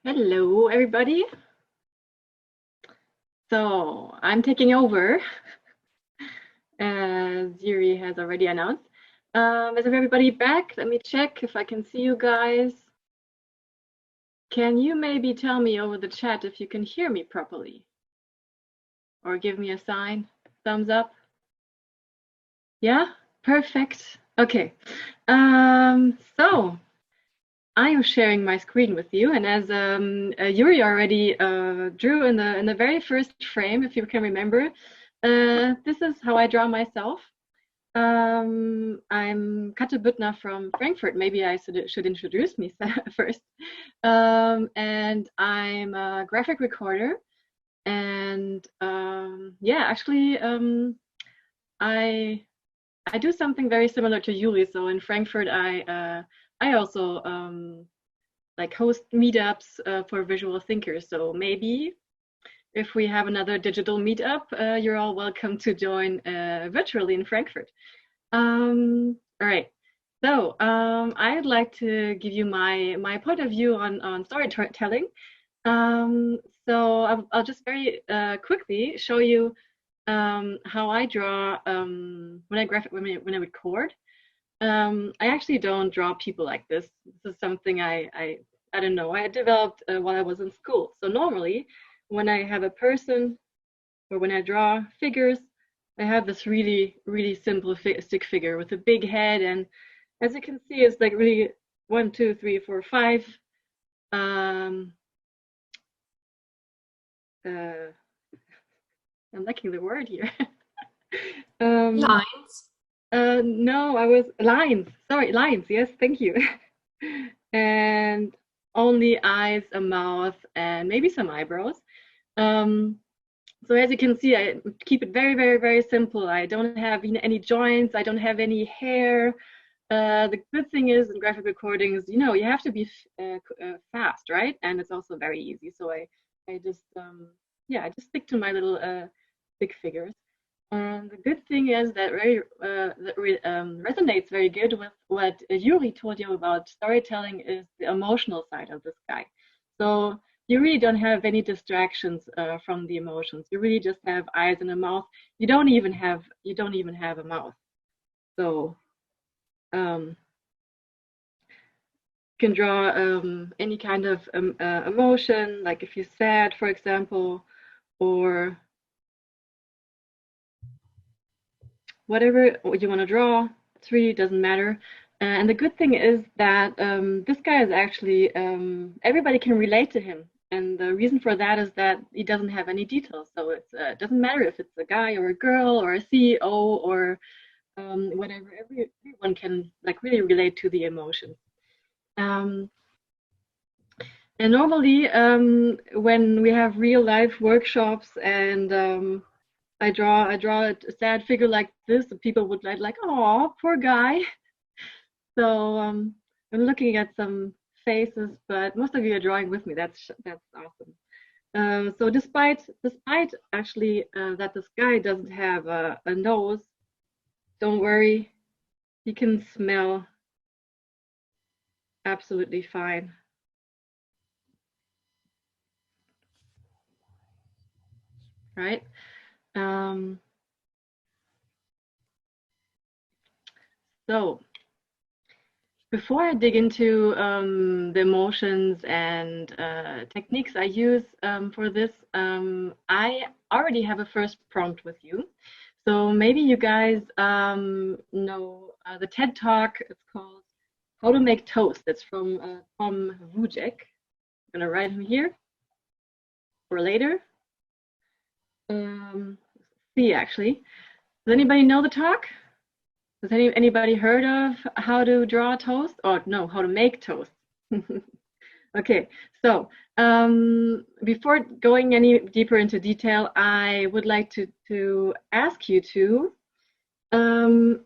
Hello, everybody. So I'm taking over, as Yuri has already announced. Is everybody back? Let me check if I can see you guys. Can you maybe tell me over the chat if you can hear me properly? Or give me a sign, thumbs up? Yeah, perfect. Okay. So I am sharing my screen with you, and as Yuri already drew in the very first frame, if you can remember, this is how I draw myself. I'm Katja Buettner from Frankfurt. Maybe I should introduce me first. And I'm a graphic recorder, and yeah, actually, I do something very similar to Yuri. So in Frankfurt, I also like host meetups for visual thinkers. So maybe if we have another digital meetup, you're all welcome to join virtually in Frankfurt. All right. So I'd like to give you my point of view on storytelling. Um, so I'll just very quickly show you how I draw when I record. I actually don't draw people like this. This is something I don't know. I developed while I was in school. So normally, when I have a person or when I draw figures, I have this really simple stick figure with a big head, and as you can see, it's like really 1, 2, 3, 4, 5. Um, uh, I'm lacking the word here. um, Lines. no, I was lines. Sorry, lines. Yes, thank you. And only eyes, a mouth, and maybe some eyebrows. Um, so as you can see, I keep it very simple. I don't have any joints. I don't have any hair. The good thing is in graphic recordings, you have to be fast, right? And it's also very easy. So I just, yeah, I just stick to my little stick figures. And the good thing is that resonates very good with what Yuri told you about storytelling is the emotional side of this guy. So you really don't have any distractions from the emotions. You really just have eyes and a mouth. You don't even have a mouth. So um, you can draw any kind of emotion, like if you're sad, for example, or whatever you want to draw. It really doesn't matter. And the good thing is that this guy is actually, everybody can relate to him. And the reason for that is that he doesn't have any details. So it doesn't matter if it's a guy or a girl or a CEO or whatever. Everyone can like really relate to the emotions. Um, and normally, when we have real life workshops and I draw a sad figure like this, and people would like, oh, poor guy. So I'm looking at some faces, but most of you are drawing with me. That's awesome. So despite actually that this guy doesn't have a nose, don't worry, he can smell absolutely fine, right? Um, so before I dig into the emotions and techniques I use for this, I already have a first prompt with you. So maybe you guys know the TED Talk. It's called How to Make Toast. It's from Tom Vujek. I'm gonna write him here for later. See, actually, does anybody know the talk? Has anybody heard of how to draw toast? Or no, how to make toast? Okay, so before going any deeper into detail, I would like to ask you to um,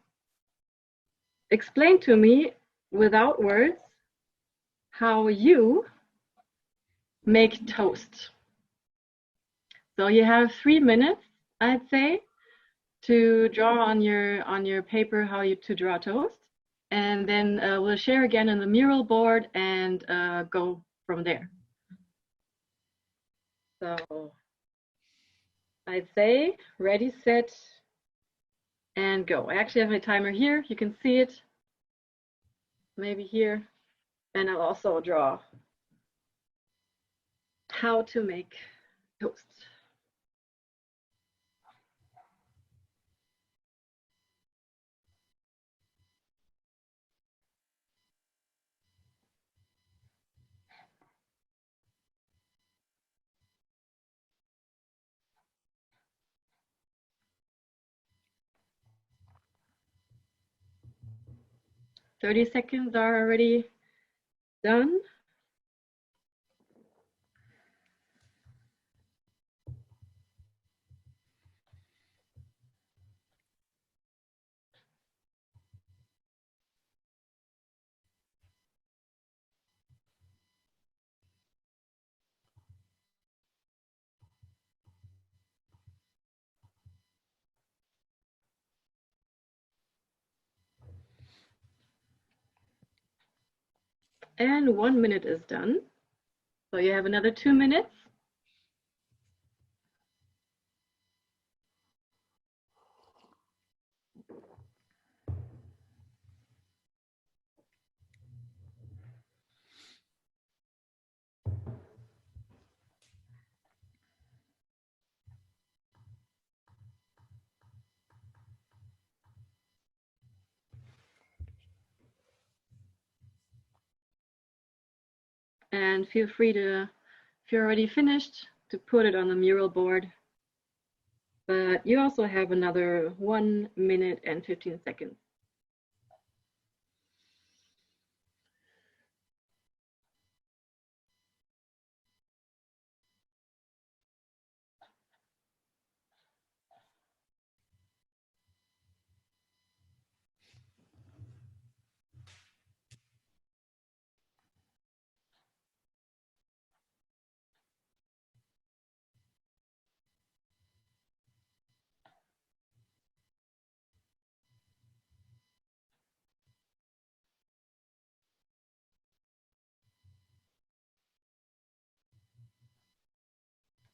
explain to me without words how you make toast. So you have 3 minutes, I'd say, to draw on your paper how you to draw toast, and then we'll share again in the mural board and go from there. So I'd say ready, set, and go. I actually have my timer here. You can see it maybe here. And I'll also draw how to make toast. "30 seconds are already done. And 1 minute is done. So you have another 2 minutes. And feel free to, if you're already finished, to put it on the mural board. But you also have another 1 minute and 15 seconds.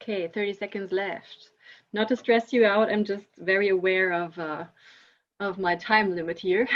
Okay, 30 seconds left. Not to stress you out, I'm just very aware of my time limit here.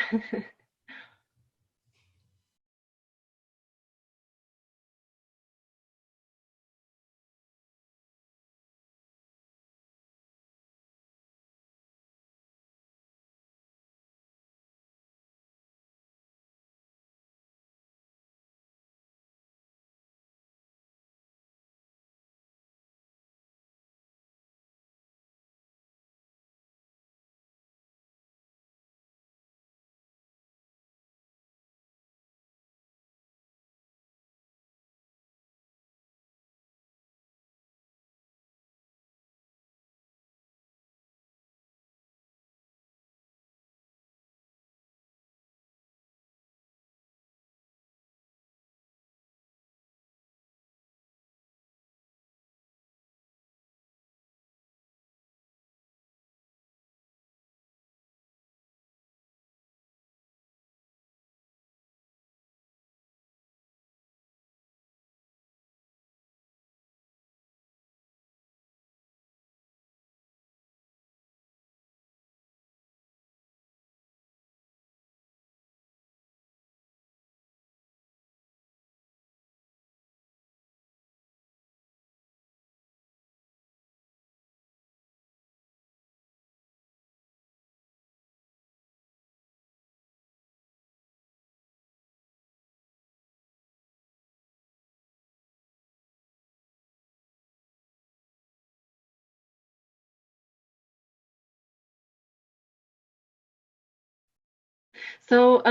So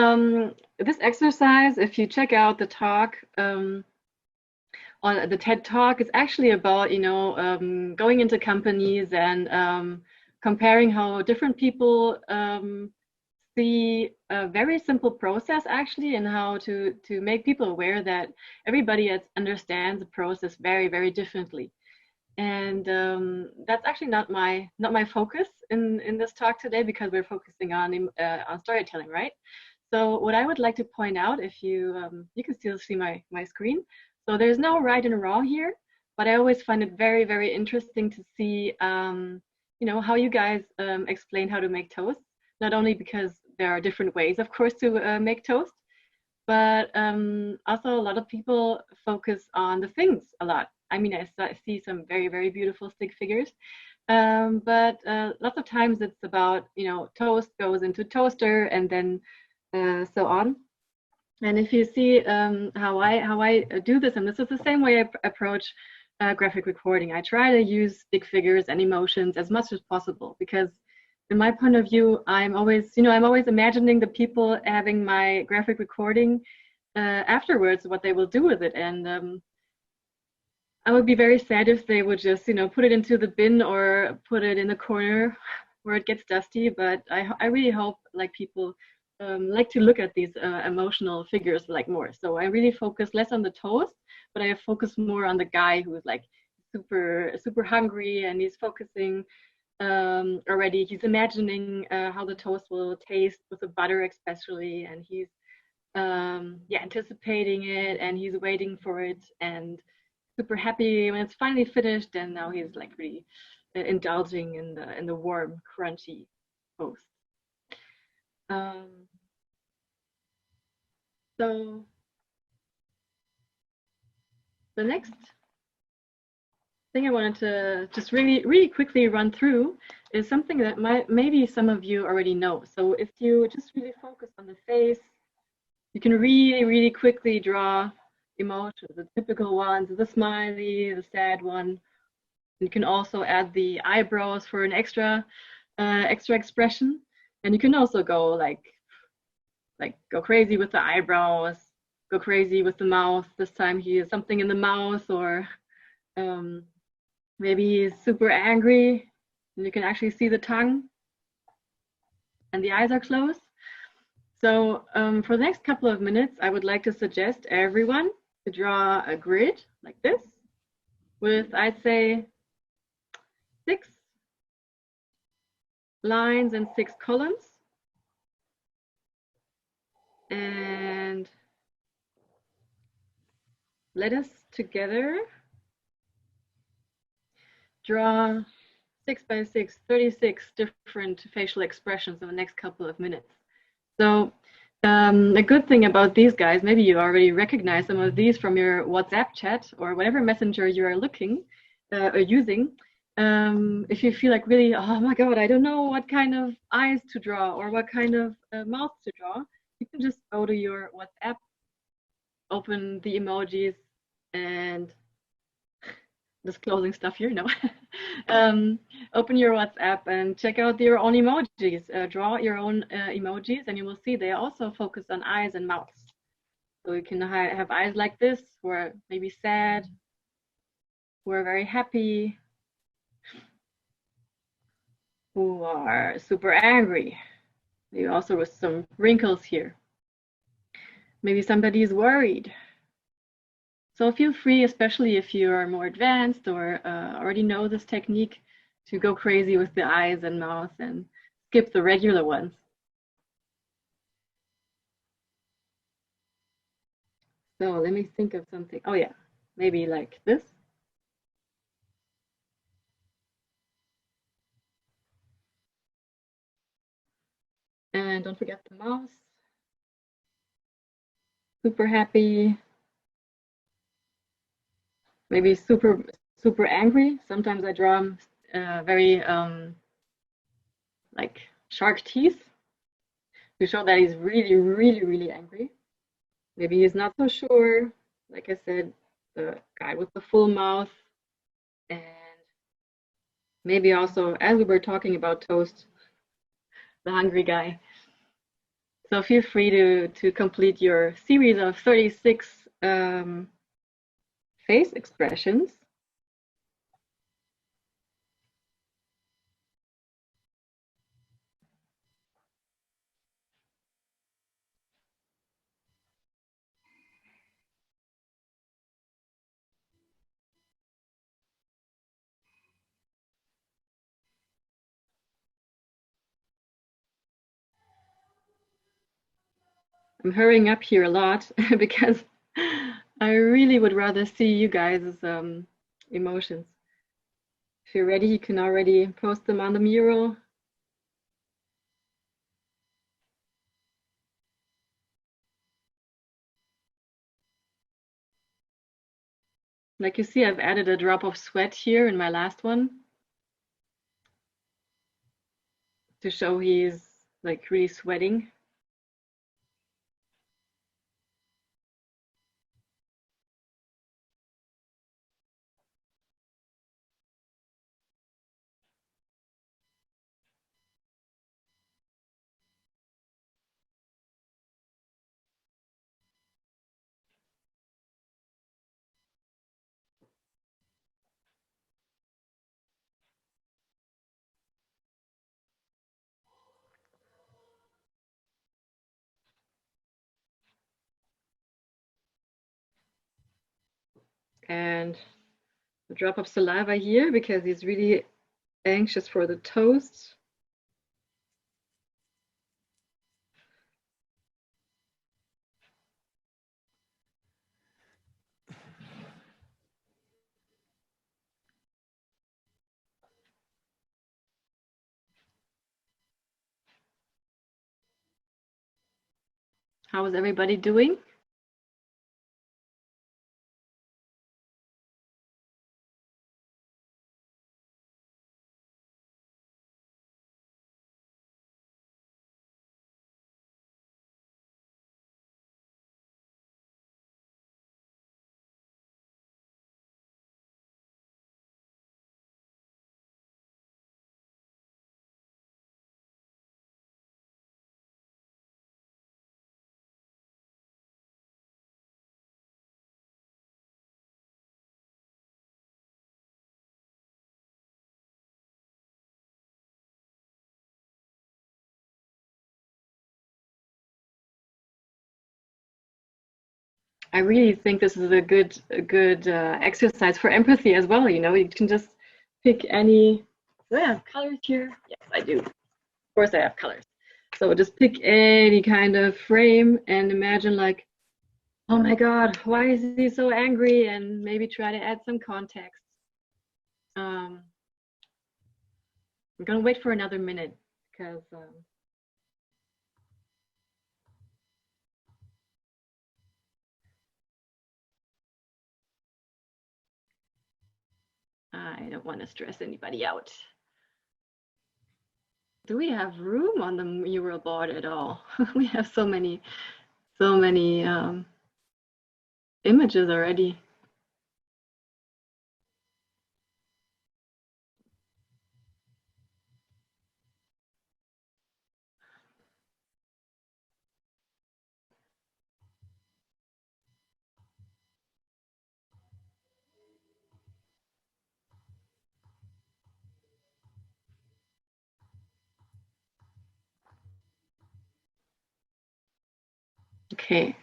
this exercise, if you check out the talk on the TED Talk, is actually about, going into companies and comparing how different people see a very simple process actually, and how to make people aware that everybody understands the process very, very differently. And that's actually not my focus in this talk today, because we're focusing on storytelling, right? So what I would like to point out, if you you can still see my screen. So there's no right and wrong here, but I always find it very, very interesting to see, how you guys explain how to make toast. Not only because there are different ways, of course, to make toast, but also a lot of people focus on the things a lot. I mean, I see some very, very beautiful stick figures, but lots of times it's about, toast goes into toaster and then so on. And if you see how I do this, and this is the same way I approach graphic recording, I try to use stick figures and emotions as much as possible because, in my point of view, I'm always imagining the people having my graphic recording afterwards, what they will do with it, and I would be very sad if they would just, put it into the bin or put it in the corner where it gets dusty. But I really hope like people like to look at these emotional figures like more. So I really focus less on the toast, but I focus more on the guy who is like super, super hungry and he's focusing already. He's imagining how the toast will taste with the butter, especially, and he's anticipating it and he's waiting for it and super happy when it's finally finished. And now he's like really indulging in the warm, crunchy toast. Um, so the next thing I wanted to just really, really quickly run through is something that maybe some of you already know. So if you just really focus on the face, you can really, really quickly draw emotions, the typical ones, the smiley, the sad one. You can also add the eyebrows for an extra expression. And you can also go like go crazy with the eyebrows, go crazy with the mouth. This time he has something in the mouth, or maybe he's super angry and you can actually see the tongue and the eyes are closed. So for the next couple of minutes, I would like to suggest everyone to draw a grid like this with, I'd say, 6 lines and 6 columns. And let us together draw 6 by 6, 36 different facial expressions in the next couple of minutes. So a good thing about these guys, maybe you already recognize some of these from your WhatsApp chat or whatever messenger you are looking or using. If you feel like really, oh my God, I don't know what kind of eyes to draw or what kind of mouth to draw, you can just go to your WhatsApp, open the emojis, and disclosing stuff here, no. Open your WhatsApp and check out your own emojis. Draw your own emojis, and you will see they also focus on eyes and mouths. So you can have eyes like this, who are maybe sad, who are very happy, who are super angry. Maybe also with some wrinkles here. Maybe somebody is worried. So feel free, especially if you are more advanced or already know this technique, to go crazy with the eyes and mouth and skip the regular ones. So let me think of something. Oh yeah, maybe like this. And don't forget the mouth. Super happy. Maybe super, super angry. Sometimes I draw very like shark teeth to show that he's really, really, really angry. Maybe he's not so sure. Like I said, the guy with the full mouth. And maybe also, as we were talking about toast, the hungry guy. So feel free to complete your series of 36 face expressions. I'm hurrying up here a lot because I really would rather see you guys emotions. If you're ready, you can already post them on the mural. Like you see, I've added a drop of sweat here in my last one to show he's like really sweating. And a drop of saliva here because he's really anxious for the toast. How is everybody doing? I really think this is a good exercise for empathy as well. You know, you can just pick any. Do I have colors here? Yes, I do. Of course, I have colors. So just pick any kind of frame and imagine like, oh my God, why is he so angry? And maybe try to add some context. I'm gonna wait for another minute because I don't want to stress anybody out. Do we have room on the mural board at all? We have so many images already. Okay,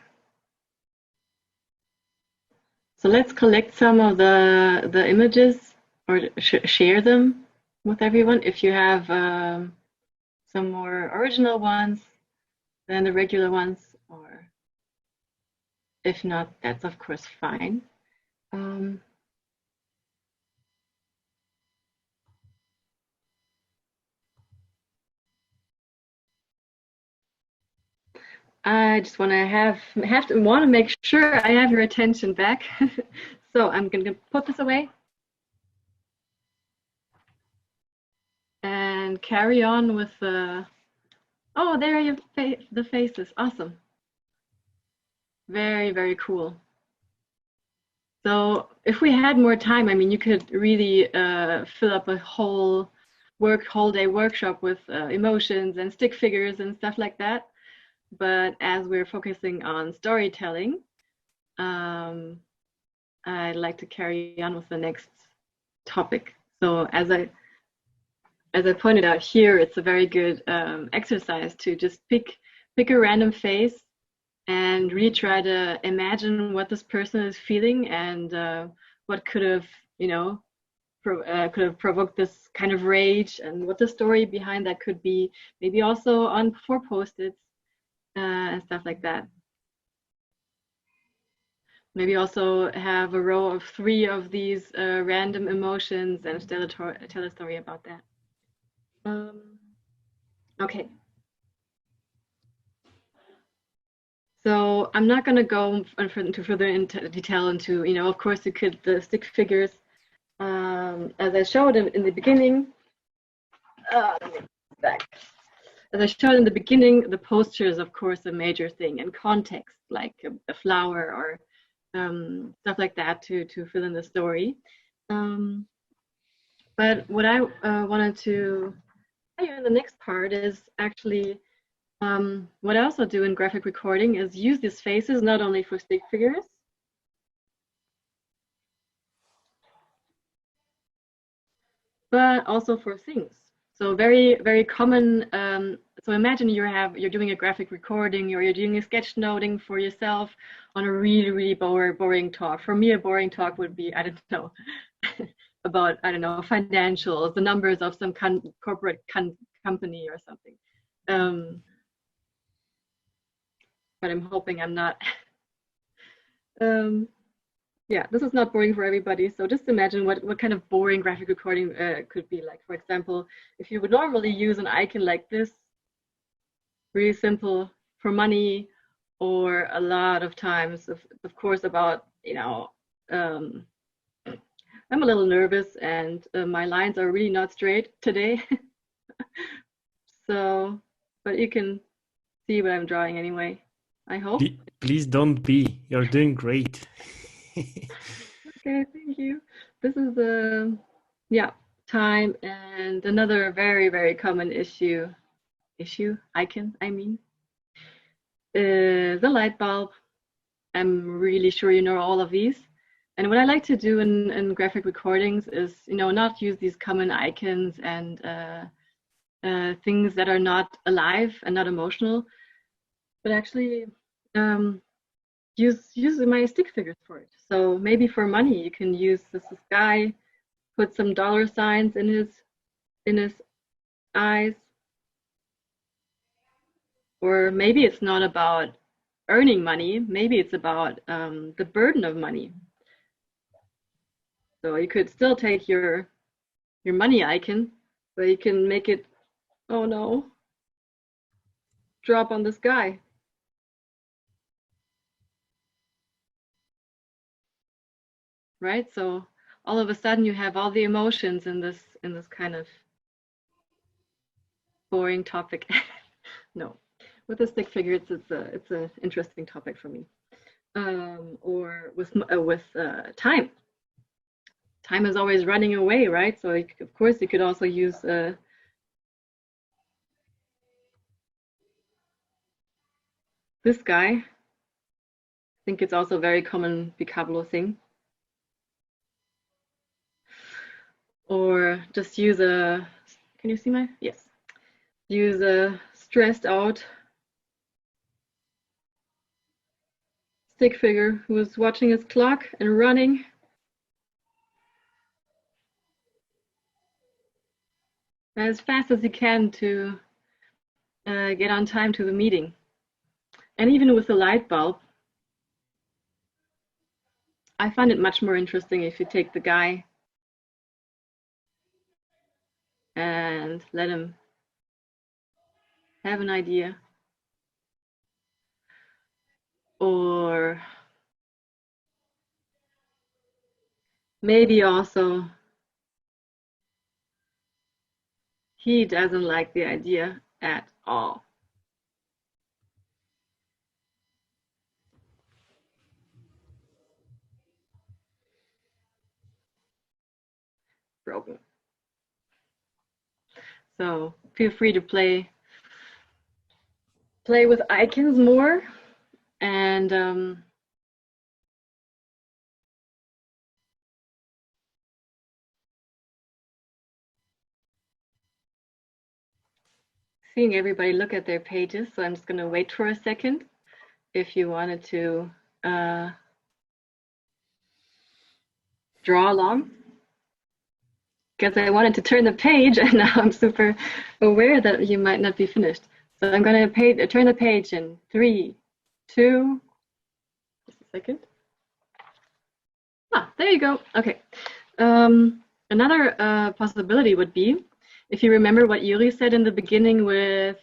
so let's collect some of the images or share them with everyone. If you have some more original ones than the regular ones, or if not, that's of course fine. Um, I just want to want to make sure I have your attention back. So I'm going to put this away and carry on with the. Oh, there you the faces. Awesome. Very, very cool. So if we had more time, I mean, you could really fill up a whole day workshop with emotions and stick figures and stuff like that. But as we're focusing on storytelling, I'd like to carry on with the next topic. So as I pointed out here, it's a very good exercise to just pick a random face and really try to imagine what this person is feeling and what could have, you know, could have provoked this kind of rage and what the story behind that could be. Maybe also on 4 post-its and stuff like that. Maybe also have a row of 3 of these random emotions and tell a story about that. Okay. So I'm not going to go into further into detail into, of course you could, the stick figures, as I showed in the beginning, back. As I showed in the beginning, the posture is of course a major thing, and context, like a flower or stuff like that to fill in the story. But what I wanted to tell you in the next part is actually what I also do in graphic recording is use these faces not only for stick figures, but also for things. So very, very common. So imagine you're doing a graphic recording or you're doing a sketch noting for yourself on a really, really boring talk. For me, a boring talk would be, I don't know, about, I don't know, financials, the numbers of some corporate company or something. But I'm hoping I'm not. Yeah, this is not boring for everybody. So just imagine what kind of boring graphic recording could be like. For example, if you would normally use an icon like this, really simple for money, or a lot of times, of course, about, I'm a little nervous and my lines are really not straight today. So, but you can see what I'm drawing anyway, I hope. Please don't be. You're doing great. Okay, thank you. This is time, and another very, very common icon, I mean, is the light bulb. I'm really sure you know all of these. And what I like to do in graphic recordings is, not use these common icons and things that are not alive and not emotional, but actually use my stick figures for it. So maybe for money, you can use this guy, put some dollar signs in his eyes. Or maybe it's not about earning money, maybe it's about the burden of money. So you could still take your money icon, but you can make it, oh no, drop on this guy. Right? So all of a sudden you have all the emotions in this kind of boring topic. No, with the stick figure, it's an interesting topic for me. Or with time. Time is always running away, right? So of course you could also use this guy. I think it's also a very common vocabulary thing. Or just use can you see my? Yes. Use a stressed out stick figure who is watching his clock and running. As fast as he can to get on time to the meeting. And even with the light bulb, I find it much more interesting if you take the guy and let him have an idea. Or maybe also he doesn't like the idea at all. Broken. So feel free to play with icons more, and seeing everybody look at their pages. So I'm just going to wait for a second if you wanted to draw along, because I wanted to turn the page and now I'm super aware that you might not be finished. So I'm going to turn the page in 3, 2, just a second. Ah, there you go. Okay. Another possibility would be if you remember what Yuri said in the beginning with,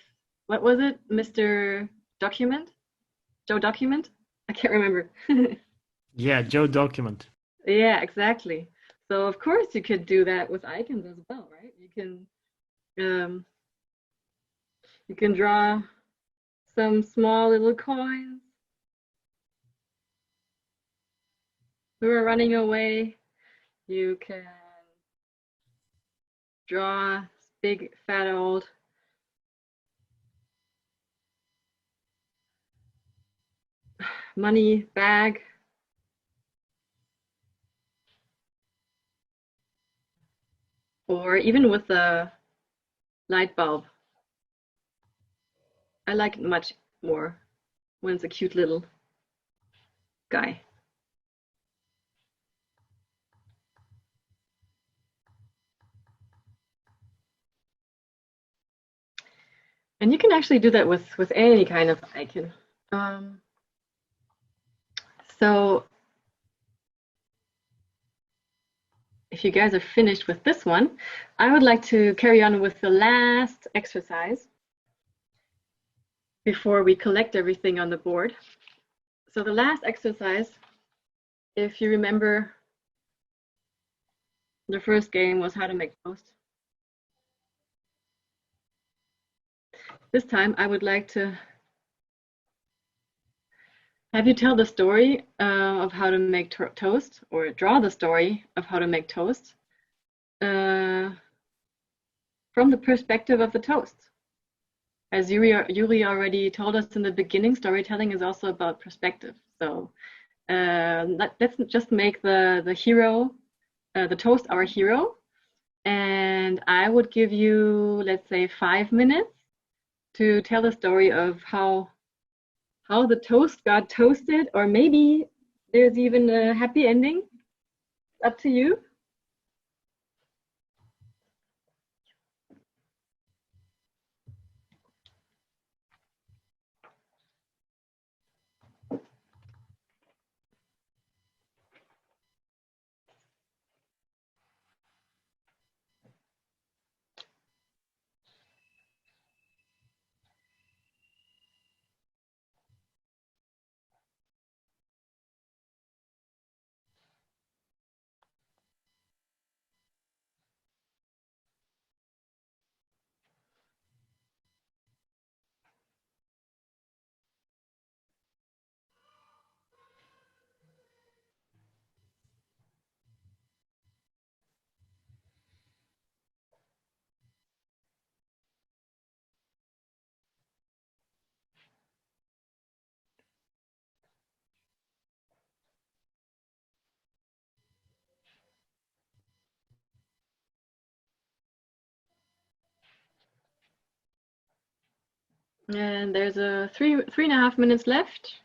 what was it? Mr. Document? Joe Document? I can't remember. Yeah, Joe document. Yeah, exactly. So of course you could do that with icons as well, right? Um, you can draw some small little coins who are running away. You can draw big fat old money bag, or even with a light bulb. I like it much more when it's a cute little guy. And you can actually do that with any kind of icon. Um, so if you guys are finished with this one, I would like to carry on with the last exercise before we collect everything on the board. So the last exercise, if you remember, the first game was how to make toast. This time I would like to have you tell the story of how to make toast, or draw the story of how to make toast uh, from the perspective of the toast. As Yuri already told us in the beginning, storytelling is also about perspective. So let's just make the hero, the toast, our hero. And I would give you, let's say, 5 minutes to tell the story of how the toast got toasted, or maybe there's even a happy ending. It's up to you. And there's a 3.5 minutes left.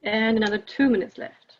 And another 2 minutes left.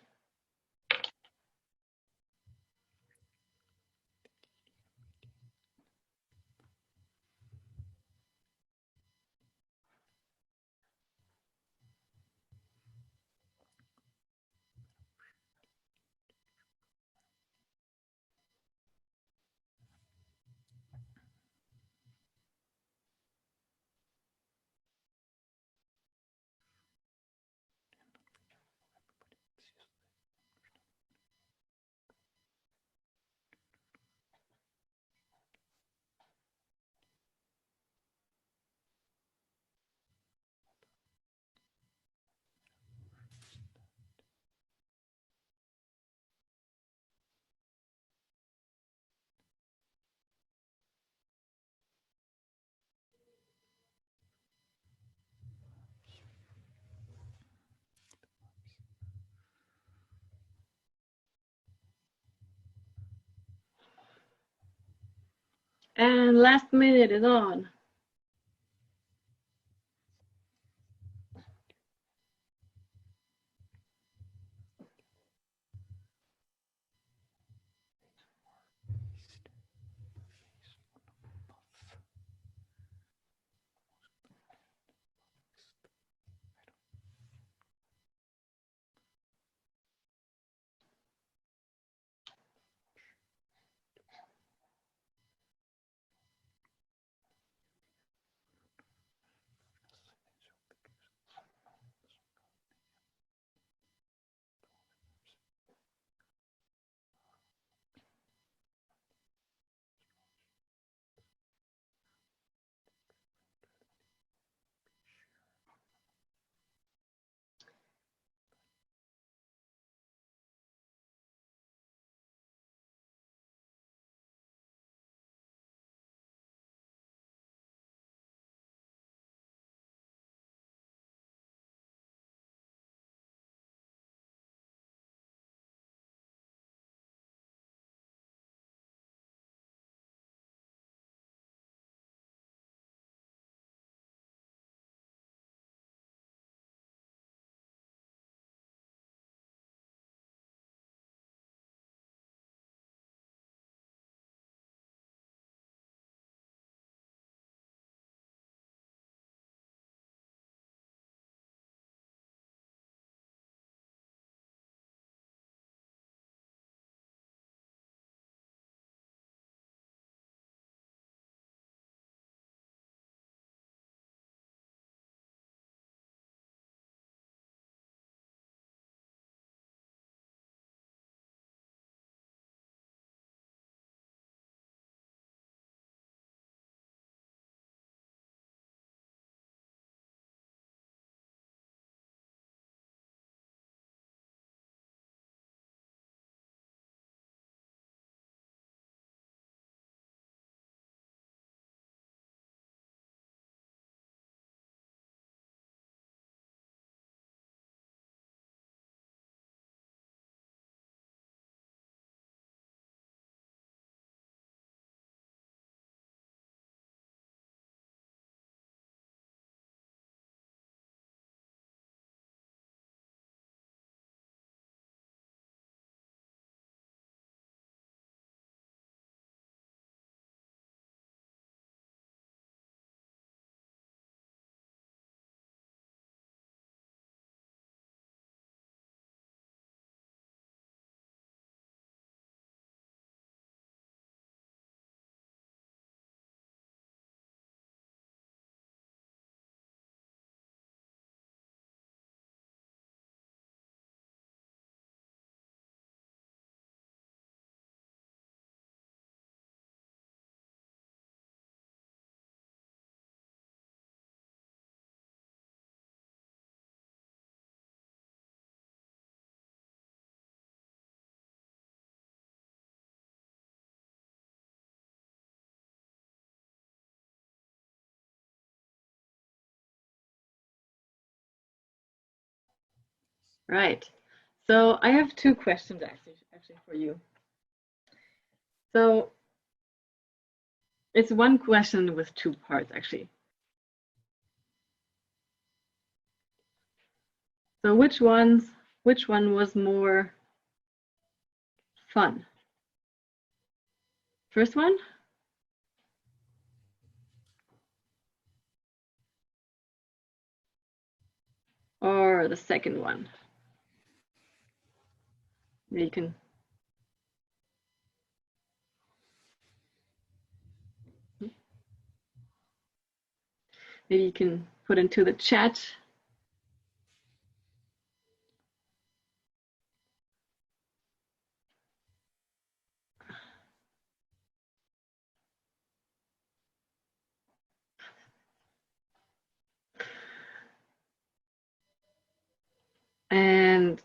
And last minute is on. Right. So I have two questions actually for you. So it's one question with two parts actually. So which one was more fun? First one or the second one? You can maybe you can put into the chat. And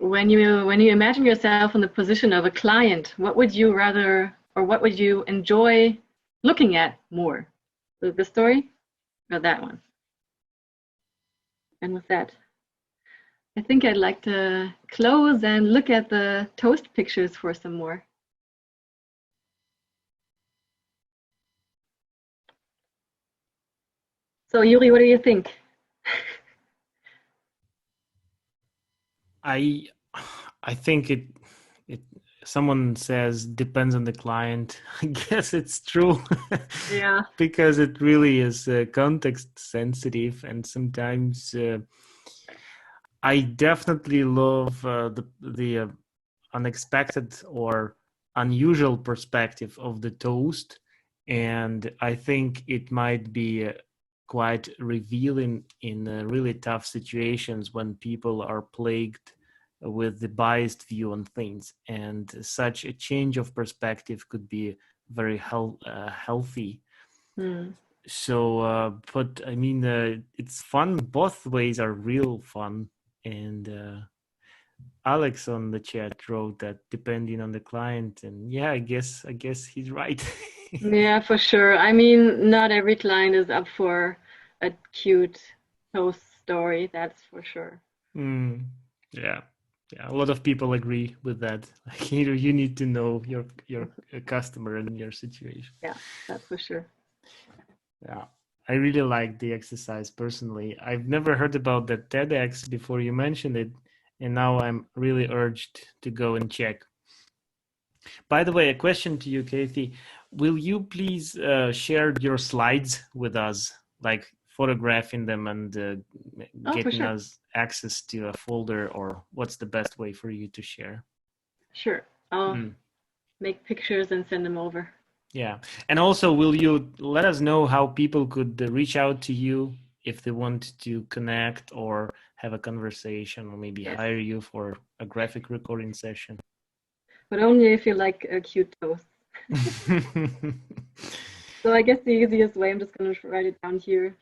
when you imagine yourself in the position of a client, what would you rather or what would you enjoy looking at more? The story or that one? And with that, I think I'd like to close and look at the toast pictures for some more. So Yuri, what do you think? I I think it someone says depends on the client. I guess it's true Yeah. because it really is context sensitive, and sometimes I definitely love the unexpected or unusual perspective of the toast, and I think it might be quite revealing in really tough situations when people are plagued with the biased view on things, and such a change of perspective could be very healthy. Hmm. So but I mean it's fun, both ways are real fun. And Alex on the chat wrote that depending on the client, and yeah, I guess he's right. Yeah, for sure. I mean, not every client is up for a cute toast story, that's for sure. Mm, yeah, yeah, a lot of people agree with that. Like, you need to know your customer and your situation. Yeah, that's for sure. Yeah, I really like the exercise personally. I've never heard about the TEDx before you mentioned it, and now I'm really urged to go and check. By the way, a question to you, Kathy. Will you please share your slides with us, like photographing them and Oh, for getting sure. us access to a folder, or what's the best way for you to share? Sure. I'll Mm, make pictures and send them over. yeah. And also, will you let us know how people could reach out to you if they want to connect or have a conversation, or maybe Yes. hire you for a graphic recording session? But only if you like a cute toast. So I guess the easiest way, I'm just going to write it down here.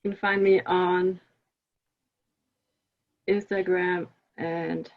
You can find me on Instagram and